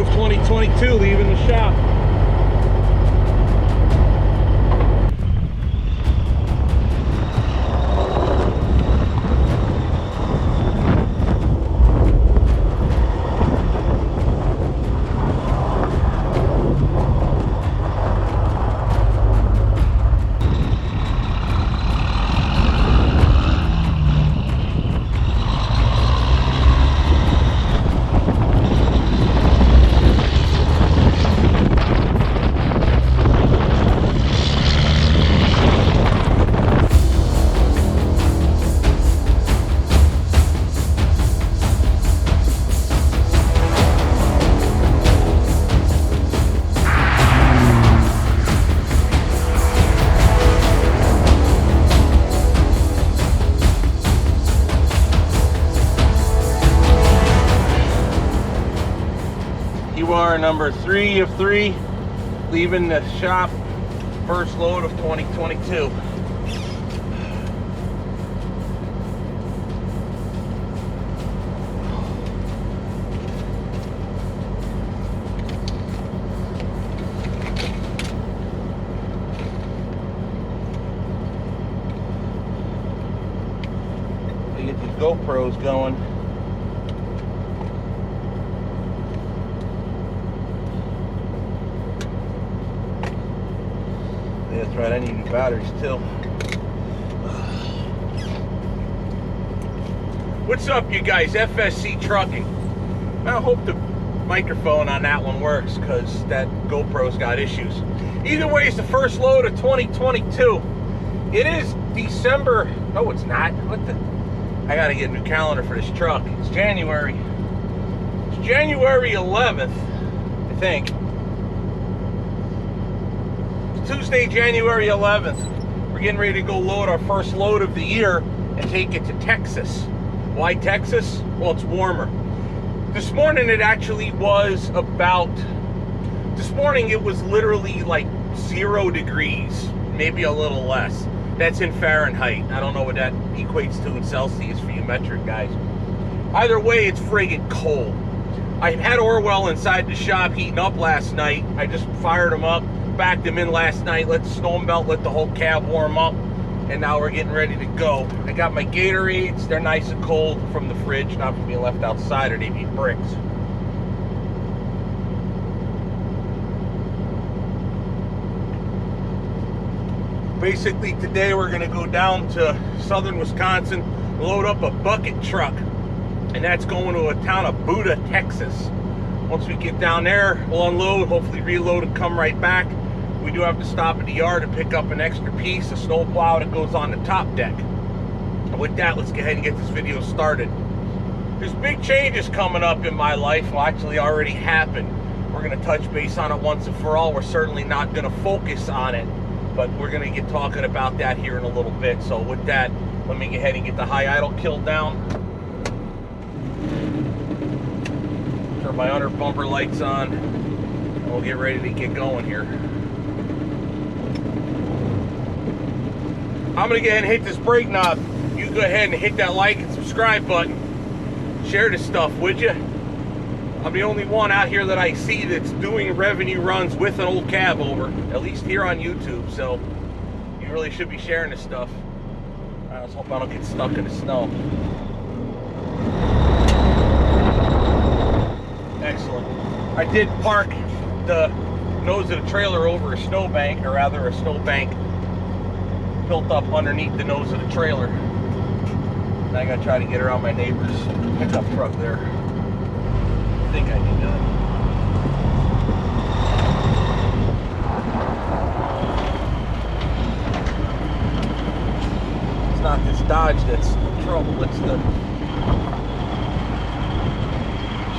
of 2022, leaving the shop. You are number 3 of 3, leaving the shop, first load of 2022. We get these GoPros going. That's right, I need new batteries too. What's up, you guys? FSC Trucking. I hope the microphone on that one works because that GoPro's got issues. Either way, it's the first load of 2022. It is December. No, it's not. What the? I gotta get a new calendar for this truck. It's January. It's January 11th, I think. Tuesday, January 11th. We're getting ready to go load our first load of the year and take it to Texas. Why Texas? Well, it's warmer. This morning it actually was about, this morning it was literally like 0 degrees, maybe a little less. That's in Fahrenheit. I don't know what that equates to in Celsius for you metric guys. Either way, it's friggin' cold. I had Orwell inside the shop heating up last night. I just fired him up. Backed them in last night, let the snow melt, let the whole cab warm up, and now we're getting ready to go. I got my Gatorades, they're nice and cold from the fridge, not from being left outside or they'd be bricks. Basically today we're gonna go down to southern Wisconsin, load up a bucket truck, and that's going to a town of Buda, Texas. Once we get down there, we'll unload, hopefully reload and come right back. We do have to stop at the yard and pick up an extra piece of snowplow that goes on the top deck. And with that, let's go ahead and get this video started. There's big changes coming up in my life. Well, actually already happened. We're gonna touch base on it once and for all. We're certainly not gonna focus on it, but we're gonna get talking about that here in a little bit. So with that, let me go ahead and get the high idle kill down. Turn my under bumper lights on, and we'll get ready to get going here. I'm gonna go ahead and hit this brake knob. You go ahead and hit that like and subscribe button. Share this stuff, would you? I'm the only one out here that I see that's doing revenue runs with an old Cabover, at least here on YouTube, so you really should be sharing this stuff. I just hope I don't get stuck in the snow. Excellent. I did park the nose of the trailer over a snowbank, or rather a snowbank built up underneath the nose of the trailer. Now I gotta try to get around my neighbor's pickup truck there. I think I can do it. It's not this Dodge that's the trouble, it's the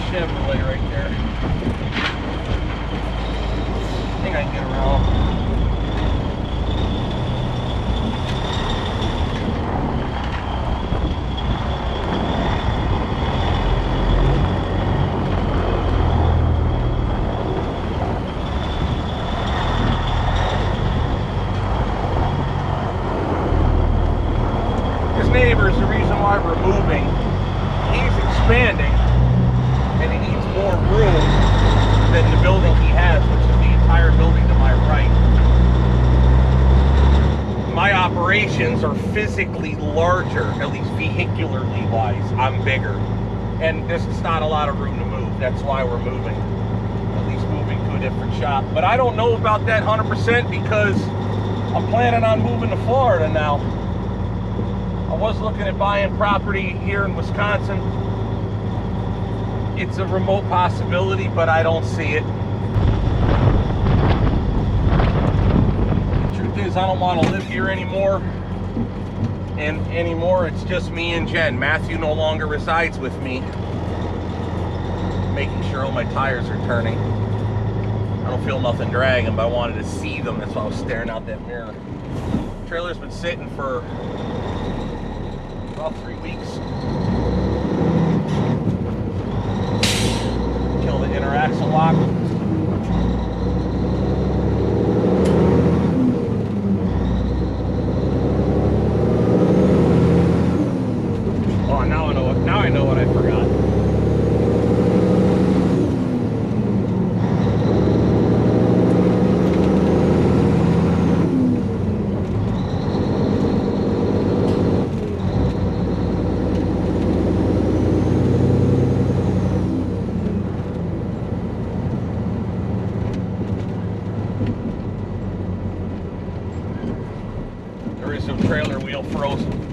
Chevrolet right there. I think I can get around. Neighbor is the reason why we're moving. He's expanding and he needs more room dimensions are physically larger, at least vehicularly wise. I'm bigger. And there's just not a lot of room to move. That's why we're moving. At least moving to a different shop. But I don't know about that 100% because I'm planning on moving to Florida now. I was looking at buying property here in Wisconsin. It's a remote possibility, but I don't see it. Truth is, I don't want to live here anymore. And anymore, it's just me and Jen. Matthew no longer resides with me. Making sure all my tires are turning. I don't feel nothing dragging, but I wanted to see them. That's why I was staring out that mirror. Trailer's been sitting for about 3 weeks. Kill the inner axle lock. Oh, now I know what I forgot. There is no trailer wheel frozen.